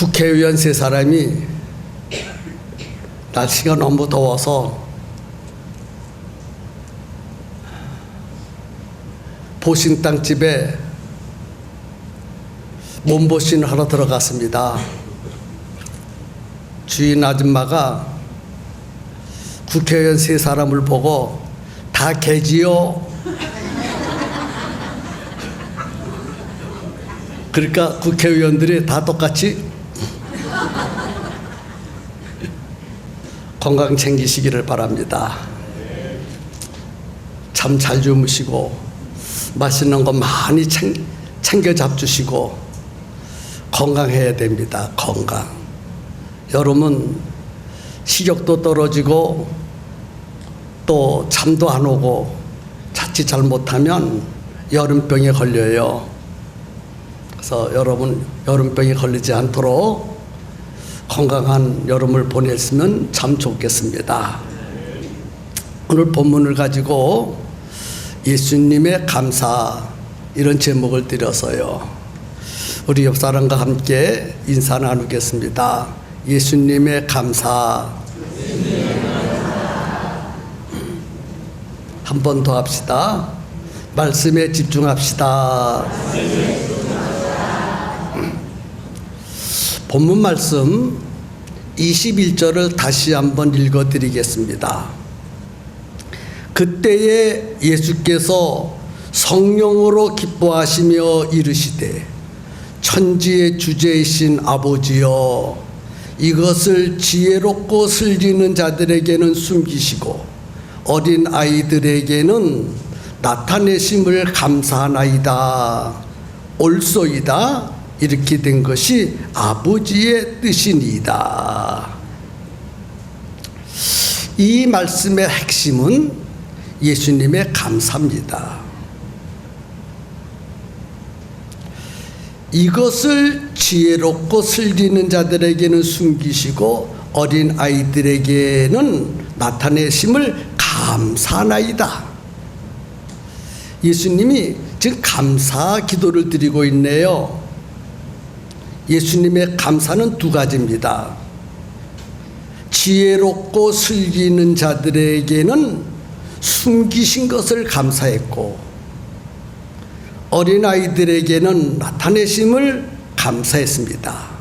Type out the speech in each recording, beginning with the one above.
국회의원 세 사람이 날씨가 너무 더워서 보신탕집에 몸보신을 하러 들어갔습니다. 주인 아줌마가 국회의원 세 사람을 보고 다 개지요. 그러니까 국회의원들이 다 똑같이 건강 챙기시기를 바랍니다. 잠 잘 주무시고 맛있는 거 많이 챙겨 잡수시고 건강해야 됩니다. 건강. 여름은 식욕도 떨어지고 또 잠도 안 오고 자칫 잘못하면 여름병에 걸려요. 그래서 여러분 여름병에 걸리지 않도록 건강한 여름을 보냈으면 참 좋겠습니다. 오늘 본문을 가지고 예수님의 감사 이런 제목을 드려서요. 우리 옆 사람과 함께 인사 나누겠습니다. 예수님의 감사. 한 번 더 합시다. 말씀에 집중합시다. 본문 말씀 21절을 다시 한번 읽어드리겠습니다. 그때에 예수께서 성령으로 기뻐하시며 이르시되 천지의 주제이신 아버지여 이것을 지혜롭고 슬기는 자들에게는 숨기시고 어린 아이들에게는 나타내심을 감사하나이다. 옳소이다. 이렇게 된 것이 아버지의 뜻이니이다. 이 말씀의 핵심은 예수님의 감사입니다. 이것을 지혜롭고 슬기는 자들에게는 숨기시고 어린 아이들에게는 나타내심을 감사하나이다. 예수님이 지금 감사 기도를 드리고 있네요. 예수님의 감사는 두 가지입니다. 지혜롭고 슬기는 자들에게는 숨기신 것을 감사했고 어린아이들에게는 나타내심을 감사했습니다.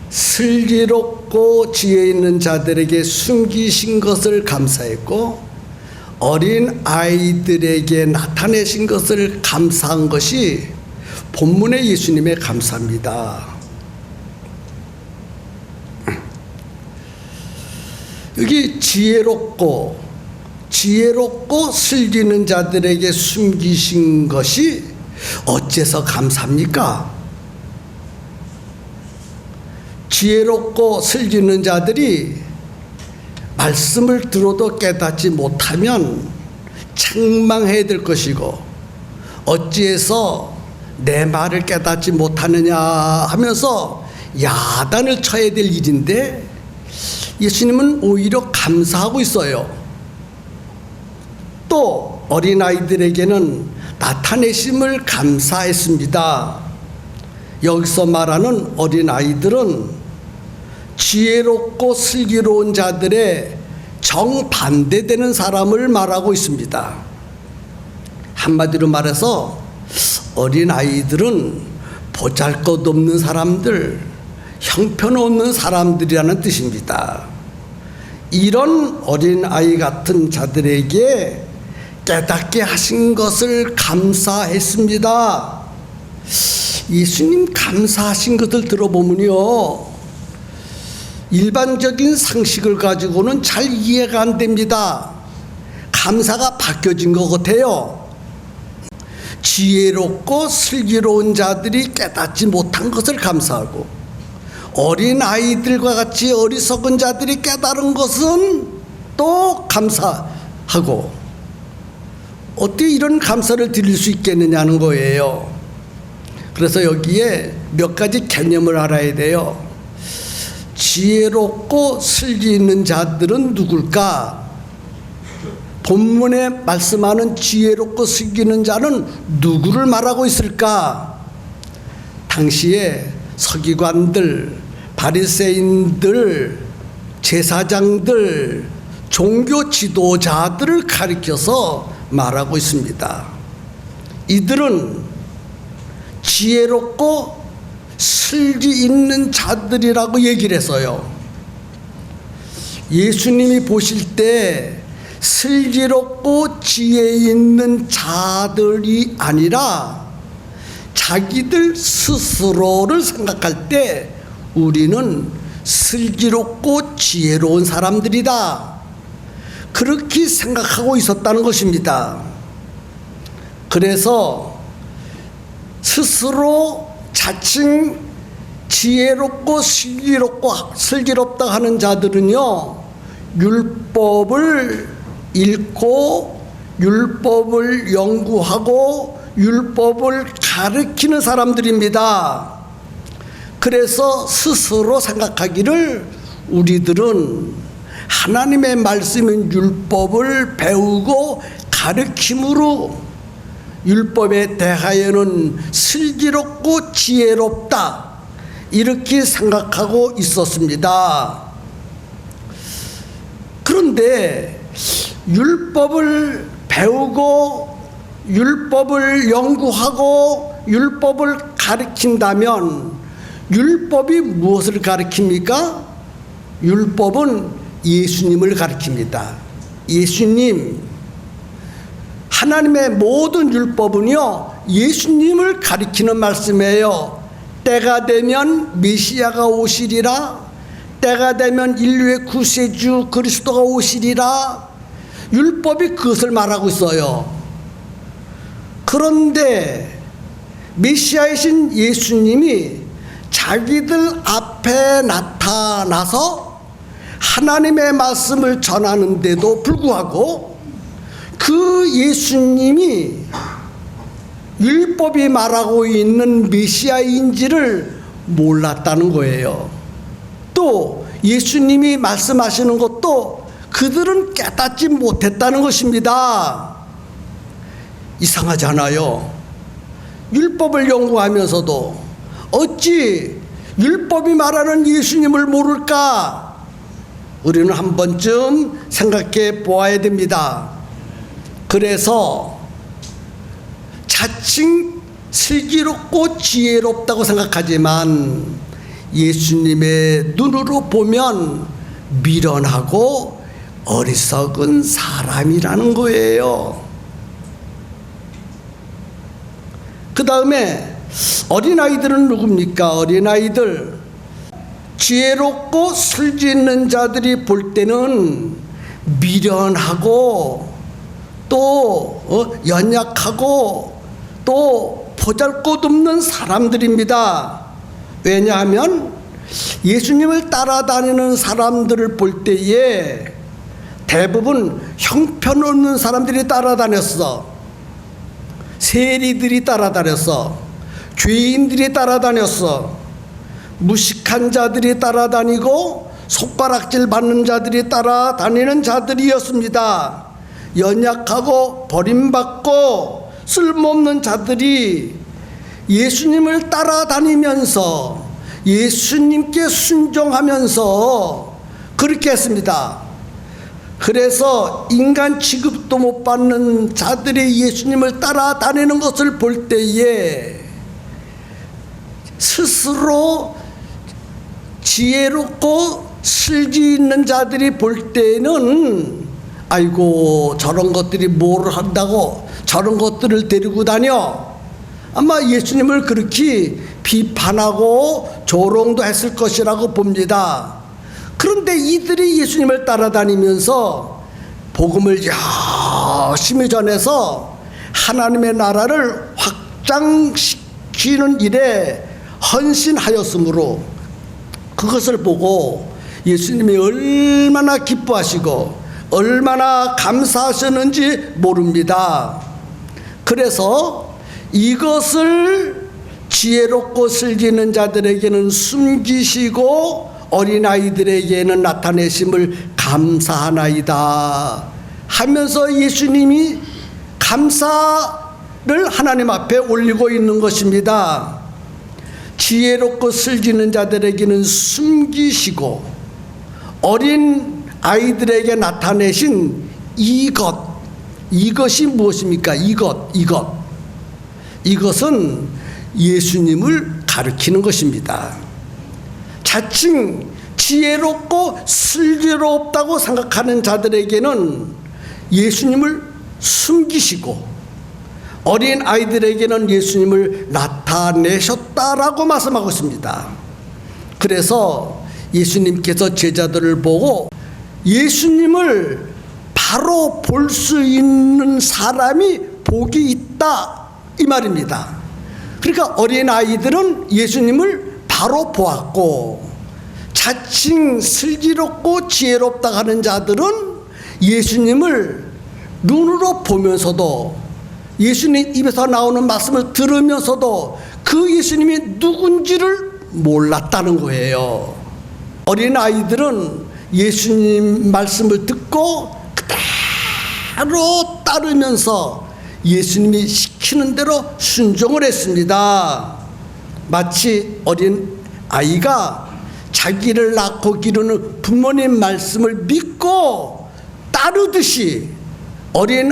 슬기롭고 지혜 있는 자들에게 숨기신 것을 감사했고 어린아이들에게 나타내신 것을 감사한 것이 본문의 예수님의 감사입니다. 여기 지혜롭고 슬기는 자들에게 숨기신 것이 어째서 감사합니까? 지혜롭고 슬기는 자들이 말씀을 들어도 깨닫지 못하면 책망해야 될 것이고 어찌해서 내 말을 깨닫지 못하느냐 하면서 야단을 쳐야 될 일인데 예수님은 오히려 감사하고 있어요. 또 어린아이들에게는 나타내심을 감사했습니다. 여기서 말하는 어린아이들은 지혜롭고 슬기로운 자들의 정반대되는 사람을 말하고 있습니다. 한마디로 말해서 어린아이들은 보잘것없는 사람들, 형편없는 사람들이라는 뜻입니다. 이런 어린아이 같은 자들에게 깨닫게 하신 것을 감사했습니다. 예수님 감사하신 것을 들어보면요, 일반적인 상식을 가지고는 잘 이해가 안 됩니다. 감사가 바뀌어진 것 같아요. 지혜롭고 슬기로운 자들이 깨닫지 못한 것을 감사하고 어린 아이들과 같이 어리석은 자들이 깨달은 것은 또 감사하고 어떻게 이런 감사를 드릴 수 있겠느냐는 거예요. 그래서 여기에 몇 가지 개념을 알아야 돼요. 지혜롭고 슬기 있는 자들은 누굴까? 본문에 말씀하는 지혜롭고 슬기 있는 자는 누구를 말하고 있을까? 당시에 서기관들, 바리새인들, 제사장들, 종교 지도자들을 가리켜서 말하고 있습니다. 이들은 지혜롭고 슬기 있는 자들이라고 얘기를 했어요. 예수님이 보실 때 슬기롭고 지혜 있는 자들이 아니라 자기들 스스로를 생각할 때 우리는 슬기롭고 지혜로운 사람들이다, 그렇게 생각하고 있었다는 것입니다. 그래서 스스로 자칭 지혜롭고 슬기롭다 하는 자들은요, 율법을 읽고 율법을 연구하고 율법을 가르치는 사람들입니다. 그래서 스스로 생각하기를 우리들은 하나님의 말씀인 율법을 배우고 가르침으로 율법에 대하여는 슬기롭고 지혜롭다, 이렇게 생각하고 있었습니다. 그런데 율법을 배우고 율법을 연구하고 율법을 가르친다면 율법이 무엇을 가르칩니까? 율법은 예수님을 가르칩니다. 예수님, 하나님의 모든 율법은요, 예수님을 가리키는 말씀이에요. 때가 되면 메시아가 오시리라, 때가 되면 인류의 구세주 그리스도가 오시리라, 율법이 그것을 말하고 있어요. 그런데 메시아이신 예수님이 자기들 앞에 나타나서 하나님의 말씀을 전하는데도 불구하고 그 예수님이 율법이 말하고 있는 메시아인지를 몰랐다는 거예요. 또 예수님이 말씀하시는 것도 그들은 깨닫지 못했다는 것입니다. 이상하지 않아요? 율법을 연구하면서도 어찌 율법이 말하는 예수님을 모를까? 우리는 한 번쯤 생각해 보아야 됩니다. 그래서 자칭 슬기롭고 지혜롭다고 생각하지만 예수님의 눈으로 보면 미련하고 어리석은 사람이라는 거예요. 그 다음에 어린아이들은 누굽니까? 어린아이들, 지혜롭고 슬기 있는 자들이 볼 때는 미련하고 또 연약하고 또 보잘것없는 사람들입니다. 왜냐하면 예수님을 따라다니는 사람들을 볼 때에 대부분 형편없는 사람들이 따라다녔어. 세리들이 따라다녔어. 죄인들이 따라다녔어. 무식한 자들이 따라다니고 손가락질 받는 자들이 따라다니는 자들이었습니다. 연약하고 버림받고 쓸모없는 자들이 예수님을 따라다니면서 예수님께 순종하면서 그렇게 했습니다. 그래서 인간 취급도 못 받는 자들이 예수님을 따라다니는 것을 볼 때에 스스로 지혜롭고 슬기 있는 자들이 볼 때는 아이고 저런 것들이 뭘 한다고 저런 것들을 데리고 다녀, 아마 예수님을 그렇게 비판하고 조롱도 했을 것이라고 봅니다. 그런데 이들이 예수님을 따라다니면서 복음을 열심히 전해서 하나님의 나라를 확장시키는 일에 헌신하였으므로 그것을 보고 예수님이 얼마나 기뻐하시고 얼마나 감사하셨는지 모릅니다. 그래서 이것을 지혜롭고 슬기 있는 자들에게는 숨기시고 어린아이들에게는 나타내심을 감사하나이다 하면서 예수님이 감사를 하나님 앞에 올리고 있는 것입니다. 지혜롭고 슬기는 자들에게는 숨기시고 어린 아이들에게 나타내신 이것이 무엇입니까? 이것은 예수님을 가리키는 것입니다. 자칭 지혜롭고 슬기롭다고 생각하는 자들에게는 예수님을 숨기시고 어린 아이들에게는 예수님을 나타내셨다라고 말씀하고 있습니다. 그래서 예수님께서 제자들을 보고 예수님을 바로 볼 수 있는 사람이 복이 있다 이 말입니다. 그러니까 어린 아이들은 예수님을 바로 보았고 자칭 슬기롭고 지혜롭다 하는 자들은 예수님을 눈으로 보면서도 예수님 입에서 나오는 말씀을 들으면서도 그 예수님이 누군지를 몰랐다는 거예요. 어린 아이들은 예수님 말씀을 듣고 그대로 따르면서 예수님이 시키는 대로 순종을 했습니다. 마치 어린 아이가 자기를 낳고 기르는 부모님 말씀을 믿고 따르듯이 어린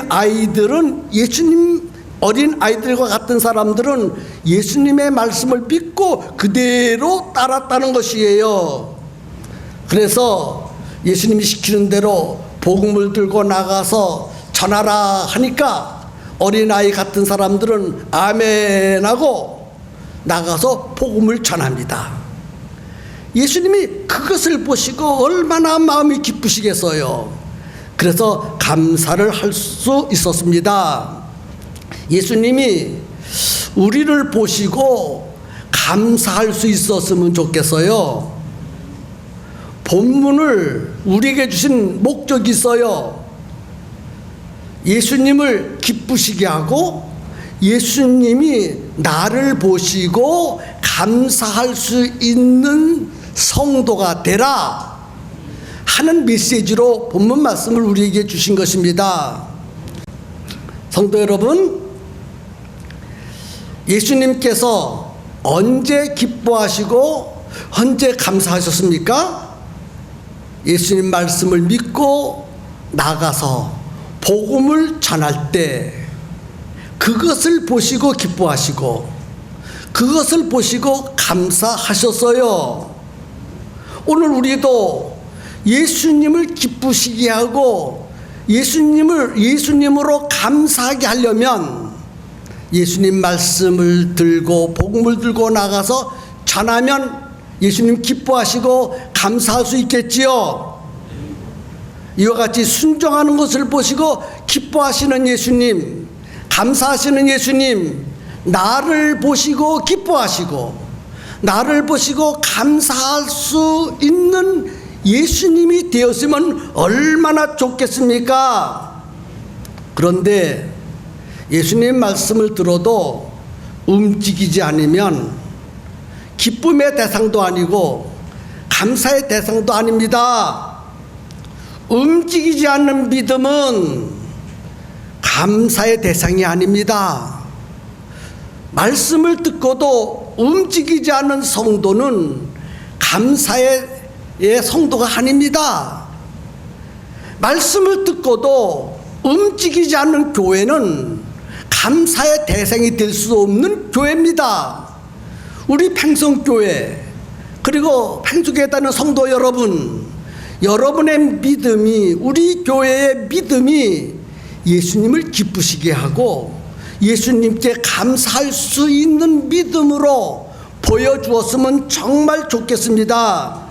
아이들과 같은 사람들은 예수님의 말씀을 믿고 그대로 따랐다는 것이에요. 그래서 예수님이 시키는 대로 복음을 들고 나가서 전하라 하니까 어린아이 같은 사람들은 아멘 하고 나가서 복음을 전합니다. 예수님이 그것을 보시고 얼마나 마음이 기쁘시겠어요. 그래서 감사를 할 수 있었습니다. 예수님이 우리를 보시고 감사할 수 있었으면 좋겠어요. 본문을 우리에게 주신 목적이 있어요. 예수님을 기쁘시게 하고 예수님이 나를 보시고 감사할 수 있는 성도가 되라 하는 메시지로 본문 말씀을 우리에게 주신 것입니다. 성도 여러분, 예수님께서 언제 기뻐하시고 언제 감사하셨습니까? 예수님 말씀을 믿고 나가서 복음을 전할 때 그것을 보시고 기뻐하시고 그것을 보시고 감사하셨어요. 오늘 우리도 예수님을 기쁘시게 하고 예수님으로 감사하게 하려면 예수님 말씀을 들고 복음을 들고 나가서 전하면 예수님 기뻐하시고 감사할 수 있겠지요. 이와 같이 순종하는 것을 보시고 기뻐하시는 예수님, 감사하시는 예수님, 나를 보시고 기뻐하시고 나를 보시고 감사할 수 있는 예수님이 되었으면 얼마나 좋겠습니까? 그런데 예수님 말씀을 들어도 움직이지 않으면 기쁨의 대상도 아니고 감사의 대상도 아닙니다. 움직이지 않는 믿음은 감사의 대상이 아닙니다. 말씀을 듣고도 움직이지 않는 성도는 감사의 성도가 아닙니다. 말씀을 듣고도 움직이지 않는 교회는 감사의 대상이 될 수 없는 교회입니다. 우리 팽성교회 그리고 팽수교회에 다니는 성도 여러분, 여러분의 믿음이, 우리 교회의 믿음이 예수님을 기쁘시게 하고 예수님께 감사할 수 있는 믿음으로 보여주었으면 정말 좋겠습니다.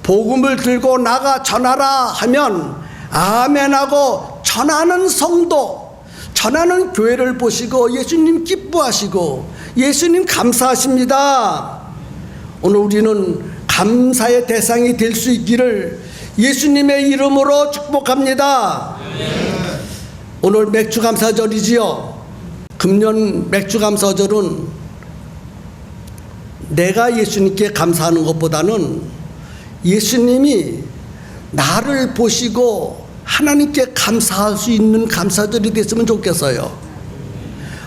복음을 들고 나가 전하라 하면 아멘하고 전하는 성도, 전하는 교회를 보시고 예수님 기뻐하시고 예수님 감사하십니다. 오늘 우리는 감사의 대상이 될 수 있기를 예수님의 이름으로 축복합니다. 오늘 맥주감사절이지요. 금년 맥주감사절은 내가 예수님께 감사하는 것보다는 예수님이 나를 보시고 하나님께 감사할 수 있는 감사절이 됐으면 좋겠어요.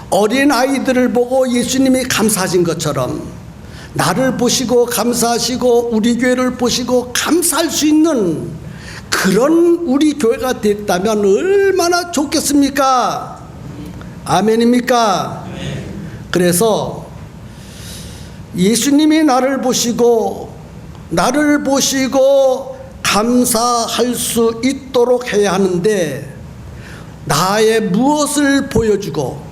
어린 아이들을 보고 예수님이 감사하신 것처럼 나를 보시고 감사하시고 우리 교회를 보시고 감사할 수 있는 그런 우리 교회가 됐다면 얼마나 좋겠습니까? 아멘입니까? 그래서 예수님이 나를 보시고 감사할 수 있도록 해야 하는데, 나의 무엇을 보여주고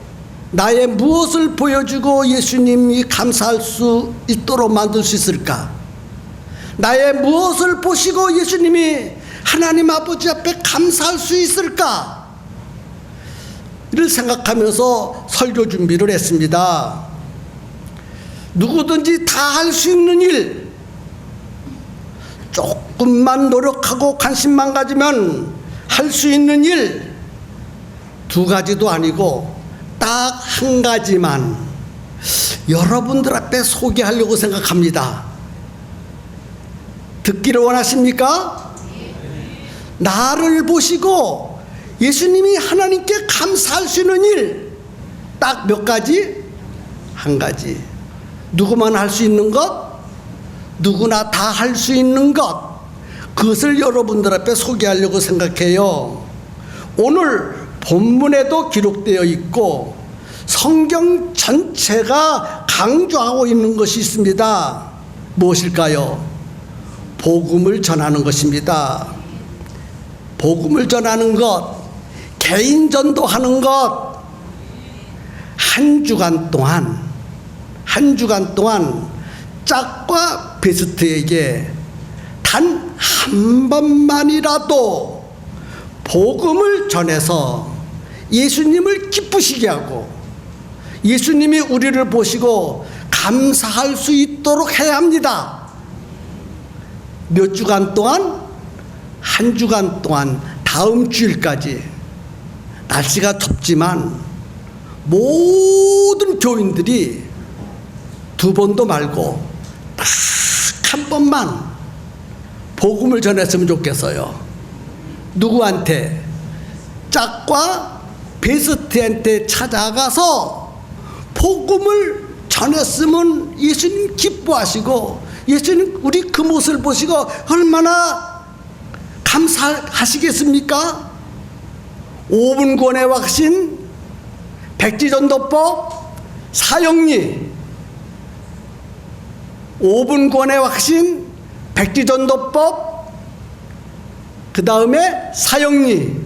예수님이 감사할 수 있도록 만들 수 있을까? 나의 무엇을 보시고 예수님이 하나님 아버지 앞에 감사할 수 있을까? 이를 생각하면서 설교 준비를 했습니다. 누구든지 다 할 수 있는 일, 조금만 노력하고 관심만 가지면 할 수 있는 일, 두 가지도 아니고 딱 한 가지만 여러분들 앞에 소개하려고 생각합니다. 듣기를 원하십니까? 나를 보시고 예수님이 하나님께 감사할 수 있는 일, 딱 몇 가지? 한 가지. 누구만 할 수 있는 것, 누구나 다 할 수 있는 것, 그것을 여러분들 앞에 소개하려고 생각해요. 오늘 본문에도 기록되어 있고 성경 전체가 강조하고 있는 것이 있습니다. 무엇일까요? 복음을 전하는 것입니다. 복음을 전하는 것, 개인 전도하는 것. 한 주간 동안 짝과 베스트에게 단 한 번만이라도 복음을 전해서 예수님을 기쁘시게 하고 예수님이 우리를 보시고 감사할 수 있도록 해야 합니다. 몇 주간 동안? 한 주간 동안, 다음 주일까지. 날씨가 덥지만 모든 교인들이 두 번도 말고 딱 한 번만 복음을 전했으면 좋겠어요. 누구한테? 짝과 베스트한테 찾아가서 복음을 전했으면 예수님 기뻐하시고 예수님 우리 그 모습을 보시고 얼마나 감사하시겠습니까? 5분 권의 확신, 백지전도법, 사형리. 5분 권의 확신, 백지전도법, 그 다음에 사형리.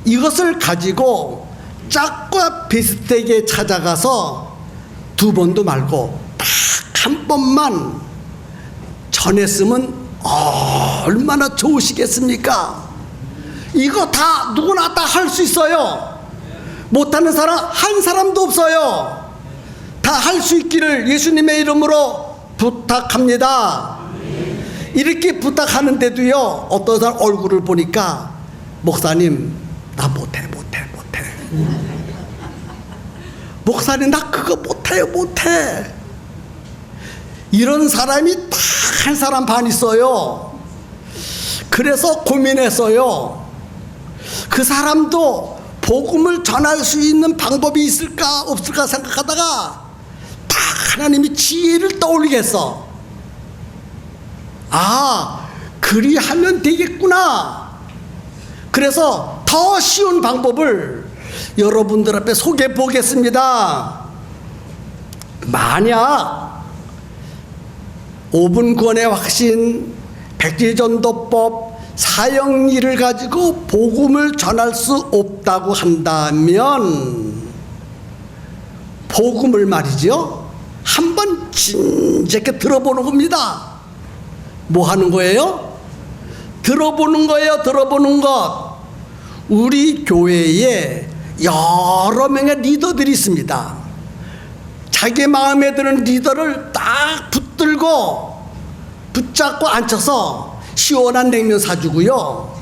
이것을 가지고 짝과 비슷하게 찾아가서 두 번도 말고 딱 한 번만 전했으면 얼마나 좋으시겠습니까? 이거 다 누구나 다 할 수 있어요. 못하는 사람 한 사람도 없어요. 다 할 수 있기를 예수님의 이름으로 부탁합니다. 이렇게 부탁하는데도요, 어떤 사람 얼굴을 보니까 목사님 나 못해. 목사님 나 그거 못해. 이런 사람이 딱 한 사람 반 있어요. 그래서 고민했어요. 그 사람도 복음을 전할 수 있는 방법이 있을까 없을까 생각하다가 딱 하나님이 지혜를 떠올리겠어. 그리하면 되겠구나. 그래서 더 쉬운 방법을 여러분들 앞에 소개해 보겠습니다. 만약 5분 권의 확신, 백지전도법, 사형리를 가지고 복음을 전할 수 없다고 한다면 복음을 말이죠, 한번 진지하게 들어보는 겁니다. 뭐 하는 거예요? 들어보는 거예요. 들어보는 것. 우리 교회에 여러 명의 리더들이 있습니다. 자기 마음에 드는 리더를 딱 붙잡고 앉혀서 시원한 냉면 사주고요,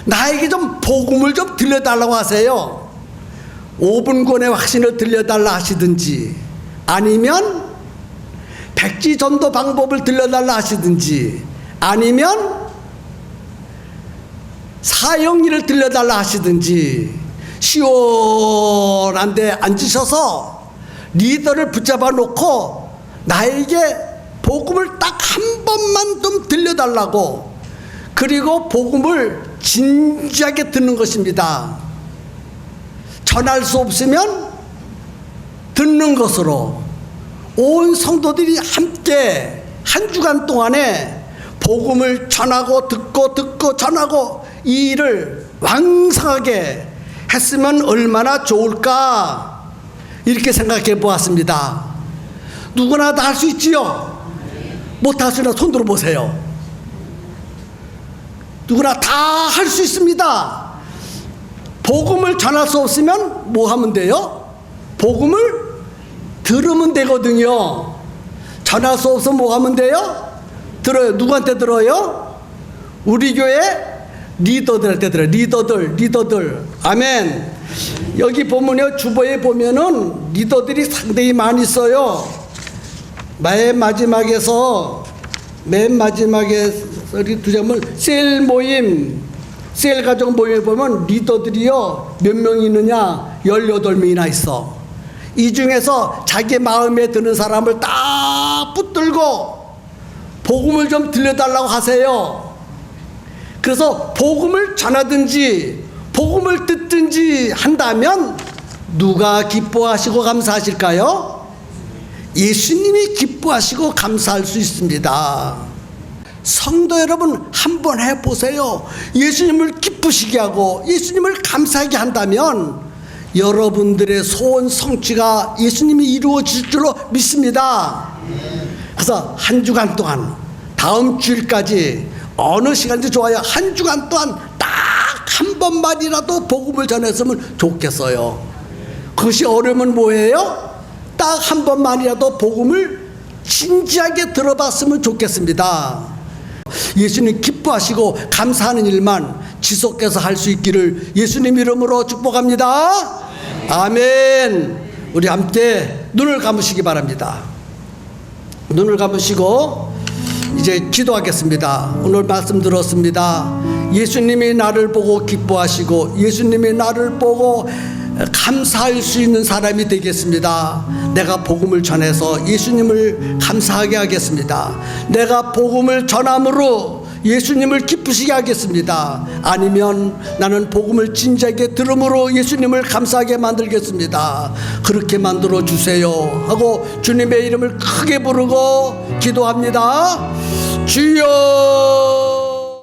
나에게 좀 복음을 좀 들려달라고 하세요. 5분 권의 확신을 들려달라 하시든지, 아니면 백지전도 방법을 들려달라 하시든지, 아니면 사형리를 들려달라 하시든지, 시원한 데 앉으셔서 리더를 붙잡아 놓고 나에게 복음을 딱 한 번만 좀 들려달라고, 그리고 복음을 진지하게 듣는 것입니다. 전할 수 없으면 듣는 것으로 온 성도들이 함께 한 주간 동안에 복음을 전하고 듣고 전하고 이 일을 왕성하게 했으면 얼마나 좋을까, 이렇게 생각해 보았습니다. 누구나 다 할 수 있지요? 못할 수 있나 손 들어 보세요. 누구나 다 할 수 있습니다. 복음을 전할 수 없으면 뭐 하면 돼요? 복음을 들으면 되거든요. 전할 수 없으면 뭐 하면 돼요? 들어요. 누구한테 들어요? 우리 교회 리더들한테 들어요. 리더들. 아멘. 여기 보면요, 주보에 보면은 리더들이 상당히 많이 있어요. 맨 마지막에 두 장면 셀 모임, 셀 가족 모임에 보면 리더들이요 몇 명 있느냐? 18명이나 있어. 이 중에서 자기 마음에 드는 사람을 딱 붙들고 복음을 좀 들려달라고 하세요. 그래서 복음을 전하든지 복음을 듣든지 한다면 누가 기뻐하시고 감사하실까요? 예수님이 기뻐하시고 감사할 수 있습니다. 성도 여러분, 한번 해보세요. 예수님을 기쁘시게 하고 예수님을 감사하게 한다면 여러분들의 소원 성취가 예수님이 이루어질 줄로 믿습니다. 그래서 한 주간 동안, 다음 주일까지 어느 시간인지 좋아요. 한 주간 동안 딱 한 번만이라도 복음을 전했으면 좋겠어요. 그것이 어려우면 뭐예요? 딱 한 번만이라도 복음을 진지하게 들어봤으면 좋겠습니다. 예수님 기뻐하시고 감사하는 일만 지속해서 할 수 있기를 예수님 이름으로 축복합니다. 아멘. 우리 함께 눈을 감으시기 바랍니다. 눈을 감으시고 이제 기도하겠습니다. 오늘 말씀 들었습니다. 예수님이 나를 보고 기뻐하시고 예수님이 나를 보고 감사할 수 있는 사람이 되겠습니다. 내가 복음을 전해서 예수님을 감사하게 하겠습니다. 내가 복음을 전함으로 예수님을 기쁘시게 하겠습니다. 아니면 나는 복음을 진지하게 들음으로 예수님을 감사하게 만들겠습니다. 그렇게 만들어 주세요 하고 주님의 이름을 크게 부르고 기도합니다. 주여